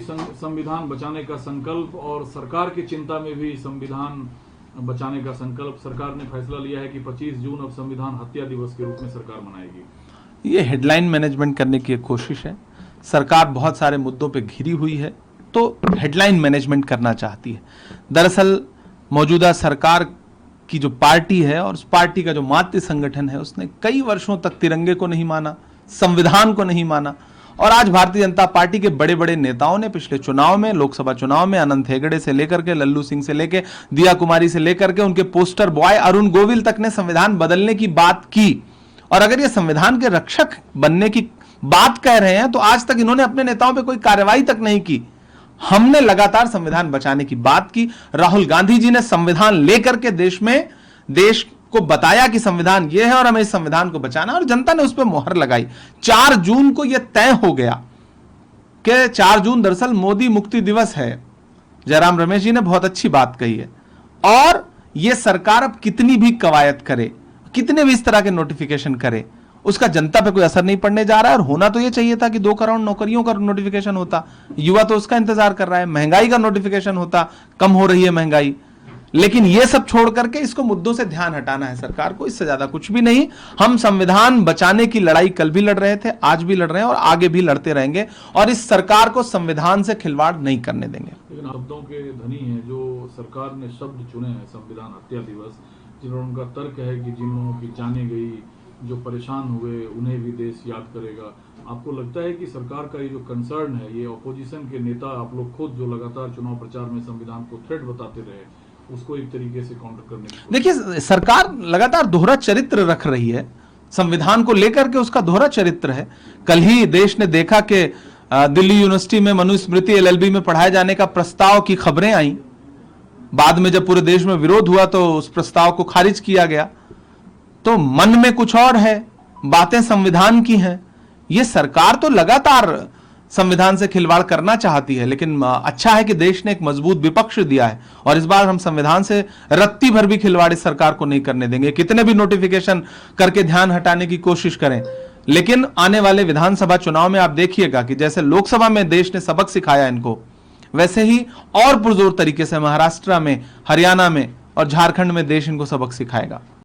संविधान बचाने का संकल्प और सरकार की चिंता में भी संविधान बचाने का संकल्प, सरकार ने फैसला लिया है कि 25 जून अब संविधान हत्या दिवस के रूप में सरकार मनाएगी। ये हेडलाइन मैनेजमेंट करने की एक कोशिश है। सरकार बहुत सारे मुद्दों पे घिरी हुई है तो हेडलाइन मैनेजमेंट करना चाहती है। दरअसल मौजूदा सरकार की जो पार्टी है और उस पार्टी का जो मातृ संगठन है उसने कई वर्षों तक तिरंगे को नहीं माना, संविधान को नहीं माना। और आज भारतीय जनता पार्टी के बड़े बड़े नेताओं ने पिछले चुनाव में, लोकसभा चुनाव में अनंत हेगड़े से लेकर के लल्लू सिंह से लेकर दिया कुमारी से लेकर के उनके पोस्टर बॉय अरुण गोविल तक ने संविधान बदलने की बात की। और अगर ये संविधान के रक्षक बनने की बात कह रहे हैं तो आज तक इन्होंने अपने नेताओं पे कोई कार्रवाई तक नहीं की। हमने लगातार संविधान बचाने की बात की। राहुल गांधी जी ने संविधान लेकर के देश को बताया कि संविधान यह है और हमें इस संविधान को बचाना, और जनता ने उस पर मोहर लगाई। 4 जून को यह तय हो गया कि 4 जून दरअसल मोदी मुक्ति दिवस है। जयराम रमेश जी ने बहुत अच्छी बात कही है। और यह सरकार अब कितनी भी कवायद करे, कितने भी इस तरह के नोटिफिकेशन करे, उसका जनता पे कोई असर नहीं पड़ने जा रहा है। और होना तो यह चाहिए था कि 2 करोड़ नौकरियों का नोटिफिकेशन होता, युवा तो उसका इंतजार कर रहा है। महंगाई का नोटिफिकेशन होता, कम हो रही है महंगाई। लेकिन यह सब छोड़ करके इसको मुद्दों से ध्यान हटाना है सरकार को, इससे ज्यादा कुछ भी नहीं। हम संविधान बचाने की लड़ाई कल भी लड़ रहे थे, आज भी लड़ रहे हैं और आगे भी लड़ते रहेंगे, और इस सरकार को संविधान से खिलवाड़ नहीं करने देंगे। लेकिन शब्दों के धनी हैं जो सरकार ने शब्द चुने हैं संविधान हत्या दिवस, जिन्होंने उनका तर्क है कि जिन लोगों की जाने गई, जो परेशान हुए, उन्हें भी देश याद करेगा। आपको लगता है कि सरकार का ये जो कंसर्न है, ये ऑपोजिशन के नेता, आप लोग खुद जो लगातार चुनाव प्रचार में संविधान को थ्रेट बताते रहे, उसको एक तरीके से काउंटर करने की? देखिए, सरकार लगातार दोहरा चरित्र रख रही है। संविधान को लेकर के उसका दोहरा चरित्र है। कल ही देश ने देखा कि दिल्ली यूनिवर्सिटी में मनुस्मृति LLB में पढ़ाए जाने का प्रस्ताव की खबरें आई। बाद में जब पूरे देश में विरोध हुआ तो उस प्रस्ताव को खारिज किया गया। तो मन में कुछ और है, बातें संविधान की हैं। यह सरकार तो लगातार संविधान से खिलवाड़ करना चाहती है, लेकिन अच्छा है कि देश ने एक मजबूत विपक्ष दिया है और इस बार हम संविधान से रत्ती भर भी खिलवाड़ इस सरकार को नहीं करने देंगे। कितने भी नोटिफिकेशन करके ध्यान हटाने की कोशिश करें, लेकिन आने वाले विधानसभा चुनाव में आप देखिएगा कि जैसे लोकसभा में देश ने सबक सिखाया इनको, वैसे ही और पुरजोर तरीके से महाराष्ट्र में, हरियाणा में और झारखंड में देश इनको सबक सिखाएगा।